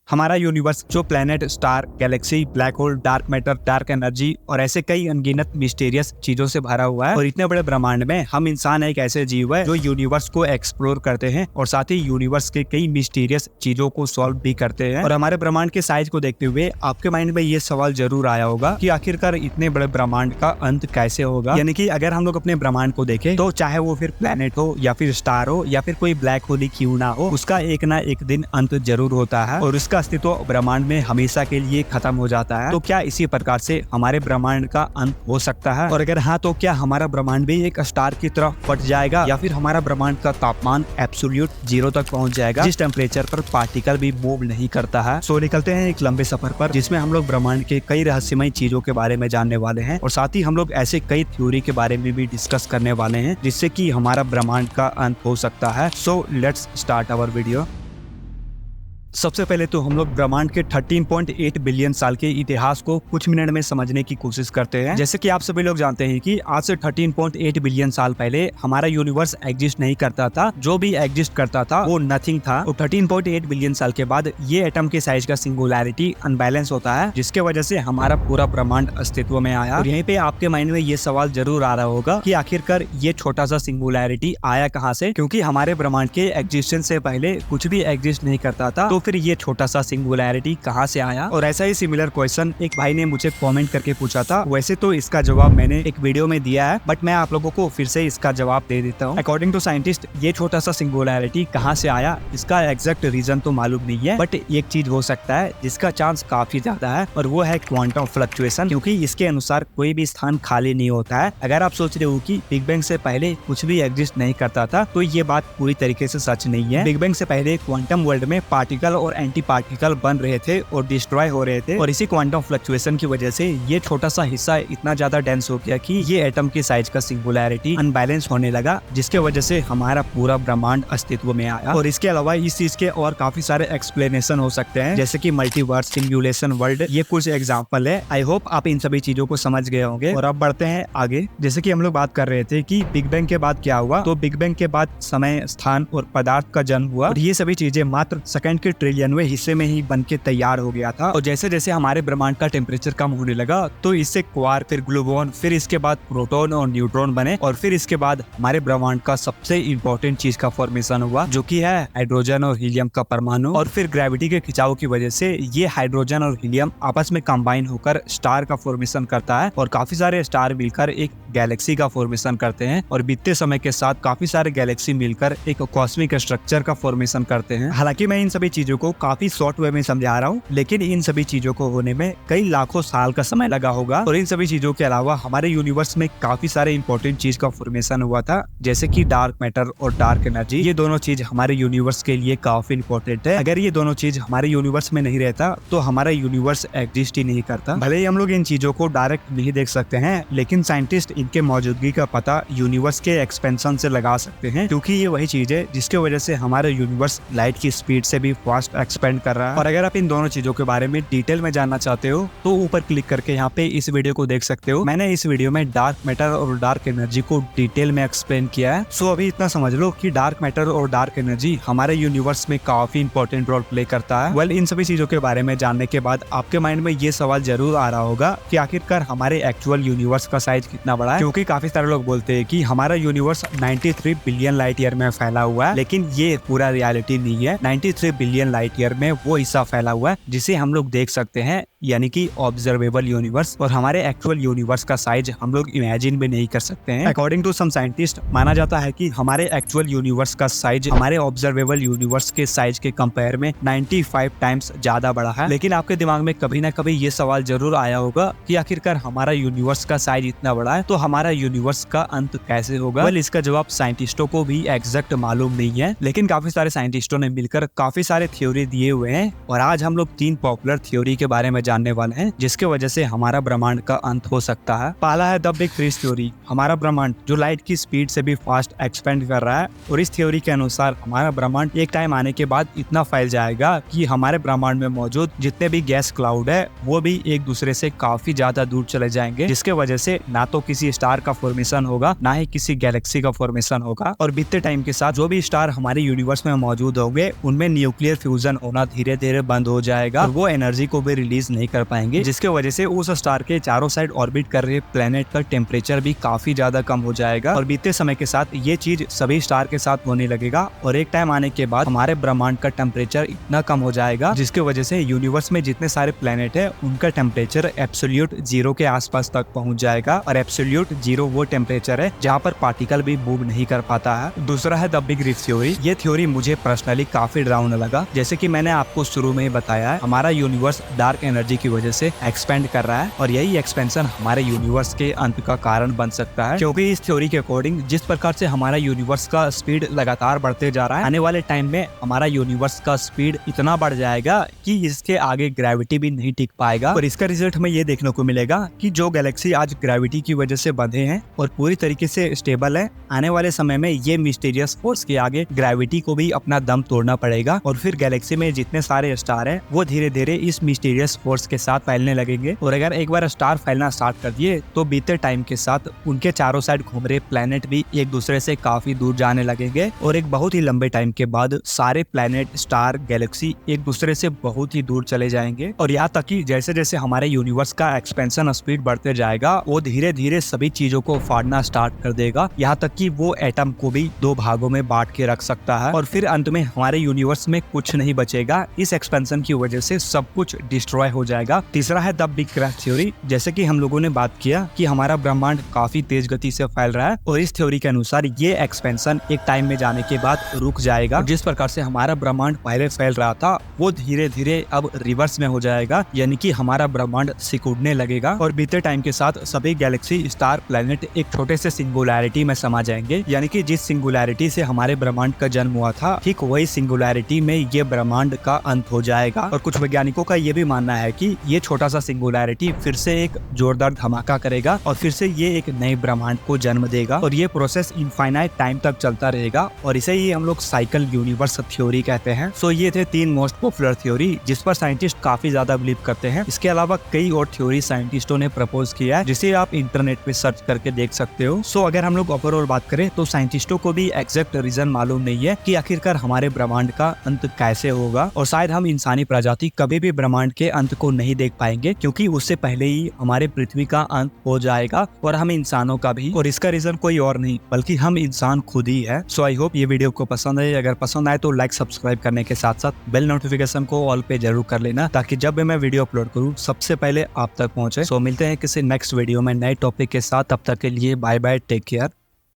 हमारा यूनिवर्स जो planet, star, Galaxy, black hole, dark matter, dark energy और ऐसे कई अनगिनत मिस्टीरियस चीजों से भरा हुआ है। और इतने बड़े ब्रह्मांड में हम इंसान एक ऐसे जीव है जो यूनिवर्स को एक्सप्लोर करते हैं और साथ ही यूनिवर्स के कई मिस्टीरियस चीजों को सॉल्व भी करते हैं। और हमारे ब्रह्मांड के साइज को देखते हुए आपके माइंड में ये सवाल जरूर आया होगा कि आखिरकार इतने बड़े ब्रह्मांड का अंत कैसे होगा। यानी कि अगर हम लोग अपने ब्रह्मांड को देखें तो चाहे वो फिर प्लेनेट हो या फिर स्टार हो या फिर कोई ब्लैक होल ही क्यों ना हो, उसका एक ना एक दिन अंत जरूर होता है और उसका अस्तित्व ब्रह्मांड में हमेशा के लिए खत्म हो जाता है। तो क्या इसी प्रकार से हमारे ब्रह्मांड का अंत हो सकता है? और अगर हाँ, तो क्या हमारा ब्रह्मांड भी एक स्टार की तरफ फट जाएगा या फिर हमारा ब्रह्मांड का तापमान एब्सोल्यूट 0 तक पहुंच जाएगा, जिस टेम्परेचर पर पार्टिकल भी मूव नहीं करता है। सो निकलते हैं एक लंबे सफर पर जिसमें हम लोग ब्रह्मांड के कई रहस्यमय चीजों के बारे में जानने वाले हैं और साथ ही हम लोग ऐसे कई थ्योरी के बारे में भी डिस्कस करने वाले हैं जिससे कि हमारा ब्रह्मांड का अंत हो सकता है। So let's start our video. सबसे पहले तो हम लोग ब्रह्मांड के 13.8 बिलियन साल के इतिहास को कुछ मिनट में समझने की कोशिश करते हैं। जैसे कि आप सभी लोग जानते हैं कि आज से 13.8 बिलियन साल पहले हमारा यूनिवर्स एग्जिस्ट नहीं करता था। जो भी एग्जिस्ट करता था वो नथिंग था। और 13.8 बिलियन साल के बाद ये एटम के साइज का सिंगुलैरिटी अनबैलेंस होता है, जिसके वजह से हमारा पूरा ब्रह्मांड अस्तित्व में आया। और यहीं पे आपके माइंड में ये सवाल जरूर आ रहा होगा कि आखिरकार ये छोटा सा सिंगुलैरिटी आया कहाँ से, क्योंकि हमारे ब्रह्मांड के एग्जिस्टेंस से पहले कुछ भी एग्जिस्ट नहीं करता था, तो फिर ये छोटा सा सिंगुलैरिटी कहाँ से आया। और ऐसा ही सिमिलर क्वेश्चन एक भाई ने मुझे कमेंट करके पूछा था। वैसे तो इसका जवाब मैंने एक वीडियो में दिया है, बट मैं आप लोगों को फिर से इसका जवाब दे देता हूँ। अकॉर्डिंग टू साइंटिस्ट ये छोटा सा सिंगुलैरिटी कहाँ से आया इसका एग्जैक्ट रीजन तो मालूम नहीं है, बट एक चीज हो सकता है जिसका चांस काफी ज्यादा है और वो है क्वांटम फ्लक्चुएशन, क्योंकि इसके अनुसार कोई भी स्थान खाली नहीं होता है। अगर आप सोच रहे हो कि बिग बैंग से पहले कुछ भी एग्जिस्ट नहीं करता था, तो ये बात पूरी तरीके से सच नहीं है। बिग बैंग से पहले क्वांटम वर्ल्ड में पार्टिकल और एंटी पार्टिकल बन रहे थे और डिस्ट्रॉय हो रहे थे, और इसी क्वांटम फ्लक्चुएशन की वजह से ये छोटा सा हिस्सा इतना ज्यादा डेंस हो गया कि ये एटम के साइज का सिंगुलैरिटी अनबैलेंस होने लगा, जिसके वजह से हमारा पूरा ब्रह्मांड अस्तित्व में आया। और इसके अलावा इस चीज के और काफी सारे एक्सप्लेनेशन हो सकते हैं, जैसे कि मल्टीवर्स, सिमुलेशन वर्ल्ड, ये कुछ एग्जांपल है। आई होप आप इन सभी चीजों को समझ गए होंगे। और अब बढ़ते हैं आगे। जैसे कि हम लोग बात कर रहे थे कि बिग बैंग के बाद क्या हुआ, तो बिग बैंग के बाद समय, स्थान और पदार्थ का जन्म हुआ, और ये सभी चीजें मात्र सेकंड के ट्रिलियनवें हिस्से में ही बन के तैयार हो गया था। और जैसे जैसे हमारे ब्रह्मांड का टेम्परेचर कम होने लगा, तो इससे क्वार्क, फिर ग्लूवॉन, फिर इसके बाद प्रोटॉन और न्यूट्रॉन बने, और फिर इसके बाद हमारे ब्रह्मांड का सबसे इम्पोर्टेंट चीज का फॉर्मेशन हुआ, जो कि है हाइड्रोजन और हीलियम का परमाणु। और फिर ग्रेविटी के खिंचाव की वजह से ये हाइड्रोजन और हीलियम आपस में कंबाइन होकर स्टार का फॉर्मेशन करता है, और काफी सारे स्टार मिलकर एक गैलेक्सी का फॉर्मेशन करते हैं। और बीतते समय के साथ काफी सारे गैलेक्सी मिलकर एक कॉस्मिक स्ट्रक्चर का फॉर्मेशन करते हैं। हालांकि मैं इन सभी चीजों को काफी शॉर्ट वे में समझा रहा हूँ, लेकिन इन सभी चीजों को होने में कई लाखों साल का समय लगा होगा। और इन सभी चीजों के अलावा हमारे यूनिवर्स में काफी सारे इंपॉर्टेंट चीज का फॉर्मेशन हुआ था, जैसे कि डार्क मैटर और डार्क एनर्जी। ये दोनों चीज हमारे यूनिवर्स के लिए काफी इंपॉर्टेंट है। अगर ये दोनों चीज हमारे यूनिवर्स में नहीं रहता तो हमारा यूनिवर्स एग्जिस्ट ही नहीं करता। भले ही हम लोग इन चीजों को डायरेक्ट नहीं देख सकते हैं, लेकिन साइंटिस्ट इनके मौजूदगी का पता यूनिवर्स के एक्सपेंशन से लगा सकते हैं, क्योंकि ये वही चीज है जिसके वजह से हमारा यूनिवर्स लाइट की स्पीड से भी फास्ट एक्सपेंड कर रहा है। और अगर आप इन दोनों चीजों के बारे में डिटेल में जानना चाहते हो तो ऊपर क्लिक करके यहाँ पे इस वीडियो को देख सकते हो। मैंने इस वीडियो में डार्क मैटर और डार्क एनर्जी को डिटेल में एक्सप्लेन किया है। सो अभी इतना समझ लो कि डार्क मैटर और डार्क एनर्जी हमारे यूनिवर्स में काफी इंपॉर्टेंट रोल प्ले करता है। वेल, इन सभी चीजों के बारे में जानने के बाद आपके माइंड में ये सवाल जरूर आ रहा होगा कि आखिरकार हमारे एक्चुअल यूनिवर्स का साइज कितना बड़ा है, क्योंकि काफी सारे लोग बोलते हैं कि हमारा यूनिवर्स 93 बिलियन लाइट ईयर में फैला हुआ है, लेकिन ये पूरा रियलिटी नहीं है। 93 बिलियन लाइट ईयर में वो हिस्सा फैला हुआ है जिसे हम लोग देख सकते हैं, यानी कि ऑब्जर्वेबल यूनिवर्स। और हमारे एक्चुअल यूनिवर्स का साइज हम लोग इमेजिन भी नहीं कर सकते हैं। अकॉर्डिंग टू सम साइंटिस्ट माना जाता है कि हमारे एक्चुअल यूनिवर्स का साइज हमारे ऑब्जर्वेबल यूनिवर्स के साइज के कंपेयर में 95 टाइम्स ज्यादा बड़ा है। लेकिन आपके दिमाग में कभी ना कभी ये सवाल जरूर आया होगा कि आखिरकार हमारा यूनिवर्स का साइज इतना बड़ा है, तो हमारा यूनिवर्स का अंत कैसे होगा? वेल, इसका जवाब साइंटिस्टों को भी एग्जैक्ट मालूम नहीं है, लेकिन काफी सारे साइंटिस्टों ने मिलकर काफी सारे थ्योरी दिए हुए हैं। और आज हम लोग 3 पॉपुलर थ्योरी के बारे में जानने वाले हैं जिसके वजह से हमारा ब्रह्मांड का अंत हो सकता है। पहला है द बिग फ्रीज थ्योरी। हमारा ब्रह्मांड जो लाइट की स्पीड से भी फास्ट एक्सपेंड कर रहा है और इस थ्योरी के अनुसार हमारा ब्रह्मांड एक टाइम आने के बाद इतना फैल जाएगा कि हमारे ब्रह्मांड में मौजूद जितने भी गैस क्लाउड है वो भी एक दूसरे से काफी ज्यादा दूर चले जाएंगे, जिसके वजह से ना तो किसी स्टार का फॉर्मेशन होगा ना ही किसी गैलेक्सी का फॉर्मेशन होगा। और बीतते टाइम के साथ जो भी स्टार हमारे यूनिवर्स में मौजूद होंगे उनमें न्यूक्लियर फ्यूजन होना धीरे धीरे बंद हो जाएगा और वो एनर्जी को भी रिलीज नहीं कर पाएंगे, जिसके वजह से उस स्टार के चारों साइड ऑर्बिट कर रहे प्लेनेट का टेम्परेचर भी काफी ज्यादा कम हो जाएगा। और बीते समय के साथ ये चीज सभी स्टार के साथ होने लगेगा और एक टाइम आने के बाद हमारे ब्रह्मांड का टेम्परेचर इतना कम हो जाएगा जिसकी वजह से यूनिवर्स में जितने सारे प्लेनेट है उनका टेम्परेचर एब्सोल्यूट जीरो के आसपास तक पहुंच जाएगा। और एब्सोल्यूट जीरो वो टेम्परेचर है जहाँ पर पार्टिकल भी मूव नहीं कर पाता है। दूसरा है द बिग रिफ थ्योरी। ये थ्योरी मुझे पर्सनली काफी डरावना लगा। जैसे कि मैंने आपको शुरू में ही बताया है, हमारा यूनिवर्स डार्क एनर्जी की वजह से एक्सपेंड कर रहा है और यही एक्सपेंशन हमारे यूनिवर्स के अंत का कारण बन सकता है, क्योंकि इस थ्योरी के अकॉर्डिंग जिस प्रकार से हमारा यूनिवर्स का स्पीड लगातार बढ़ते जा रहा है, आने वाले टाइम में हमारा यूनिवर्स का स्पीड इतना बढ़ जाएगा कि इसके आगे ग्रेविटी भी नहीं टिक पाएगा। और इसका रिजल्ट हमें ये देखने को मिलेगा कि जो गैलेक्सी आज ग्रेविटी की वजह से बंधे हैं और पूरी तरीके से स्टेबल है, आने वाले समय में ये मिस्टीरियस फोर्स के आगे ग्रेविटी को भी अपना दम तोड़ना पड़ेगा और फिर गैलेक्सी में जितने सारे स्टार हैं वो धीरे धीरे इस मिस्टीरियस फोर्स के साथ फैलने लगेंगे। और अगर एक बार स्टार फैलना स्टार्ट कर दिए तो बीते टाइम के साथ उनके चारों साइड घूम रहे प्लेनेट भी एक दूसरे से काफी दूर जाने लगेंगे और एक बहुत ही लंबे टाइम के बाद सारे प्लेनेट, स्टार, गैलेक्सी एक दूसरे से बहुत ही दूर चले जाएंगे। और यहाँ तक कि जैसे जैसे हमारे यूनिवर्स का एक्सपेंशन स्पीड बढ़ते जाएगा वो धीरे धीरे सभी चीजों को फाड़ना स्टार्ट कर देगा, यहाँ तक कि वो एटम को भी दो भागों में बांट के रख सकता है और फिर अंत में हमारे यूनिवर्स में कुछ नहीं बचेगा। इस एक्सपेंशन की वजह से सब कुछ डिस्ट्रॉय हो जाएगा। तीसरा है द बिग क्रैश थ्योरी। जैसे कि हम लोगों ने बात किया कि हमारा ब्रह्मांड काफी तेज गति से फैल रहा है और इस थ्योरी के अनुसार ये एक्सपेंशन एक टाइम में जाने के बाद रुक जाएगा। जिस प्रकार से हमारा ब्रह्मांड पहले फैल रहा था वो धीरे धीरे अब रिवर्स में हो जाएगा, यानी कि हमारा ब्रह्मांड सिकुड़ने लगेगा और बीते टाइम के साथ सभी गैलेक्सी, स्टार, प्लेनेट एक छोटे से सिंगुलैरिटी में समा जाएंगे, यानी कि जिस सिंगुलैरिटी से हमारे ब्रह्मांड का जन्म हुआ था ठीक वही सिंगुलैरिटी में ये ब्रह्मांड का अंत हो जाएगा। और कुछ वैज्ञानिकों का ये भी मानना है कि ये छोटा सा सिंगुलैरिटी फिर से एक जोरदार धमाका करेगा और फिर से ये एक नए ब्रह्मांड को जन्म देगा और ये प्रोसेस इनफाइनाइट टाइम तक चलता रहेगा और इसे ही हम लोग साइकिल यूनिवर्स थ्योरी कहते हैं। सो ये थे 3 मोस्ट पॉपुलर थ्योरी जिस पर साइंटिस्ट काफी ज्यादा बिलीव करते हैं। इसके अलावा कई और थ्योरी साइंटिस्टों ने प्रपोज किया है जिसे आप इंटरनेट पे सर्च करके देख सकते हो। सो अगर हम लोग ओवरऑल बात करें तो साइंटिस्टों को भी एग्जैक्ट रीजन मालूम नहीं है कि आखिरकार हमारे ब्रह्मांड का अंत कैसे होगा और शायद हम इंसानी प्रजाति कभी भी ब्रह्मांड के अंत को नहीं देख पाएंगे क्योंकि उससे पहले ही हमारे पृथ्वी का अंत हो जाएगा और हम इंसानों का भी। और इसका रीजन कोई और नहीं बल्कि हम इंसान खुद ही है। सो आई होप ये वीडियो को पसंद आए। अगर पसंद आए तो लाइक, सब्सक्राइब करने के साथ साथ बेल नोटिफिकेशन को ऑल पे जरूर कर लेना ताकि जब भी मैं वीडियो अपलोड करूँ सबसे पहले आप तक पहुंचे। सो मिलते हैं किसी नेक्स्ट वीडियो में नए टॉपिक के साथ। तब तक के लिए बाय बाय, टेक केयर।